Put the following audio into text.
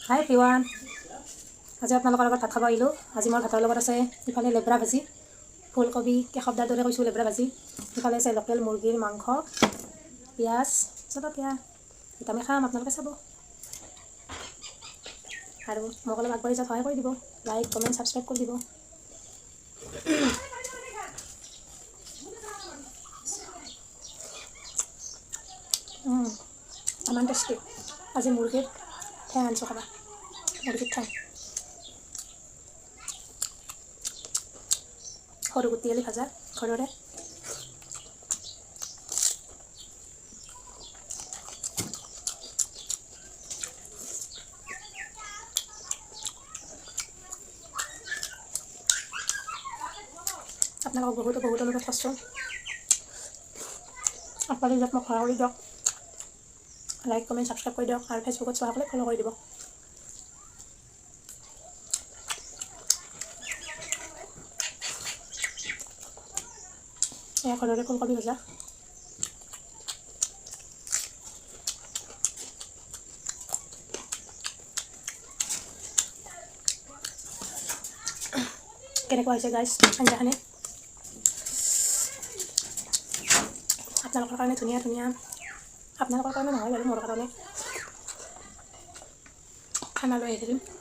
হাই everyone, আজি আপোনালোকৰ লগত ভাত খাব আহিলোঁ। আজি মোৰ ভাতৰ লগত আছে ইফালে লেবৰা ভাজি, ফুলকবি কেশৱদাৰ দৰে কৈছোঁ লেবৰা ভাজি, ইফালে আছে লোকেল মুৰ্গীৰ মাংস, পিঁয়াজ জলকীয়া। এতিয়া আমি খাম, আপোনালোকে চাব আৰু মোক অলপ আগবাঢ়ি যোৱাত সহায় কৰি দিব। লাইক কমেণ্ট ছাবস্ক্ৰাইব কৰি দিব। ইমান টেষ্টি। আজি মুৰ্গীৰ ঠেং আনিছোঁ, খাবা মুৰ্গীৰ ঠেং, সৰু গুটিয়ালি ভাজা ঘৰৰে। আপোনালোকক বহুতো অনুৰোধ কৰিছোঁ, আপোনালোকে যাক মোক সহায় কৰি দিয়ক। লাইক কমেণ্ট ছাবস্ক্ৰাইব কৰি দিয়ক আৰু ফেচবুকত চোৱাসকলে ফ'ল' কৰি দিব। এয়া ঘৰৰে ফুলকবি ভাজা। কেনেকুৱা হৈছে গাইজ আঞ্জাখিনি? আপোনালোকৰ কাৰণে ধুনীয়া ধুনীয়া, আপোনালোকৰ কাৰণে নহয় বাৰু, মোৰ কাৰণে খানা লৈ আহিছিলোঁ।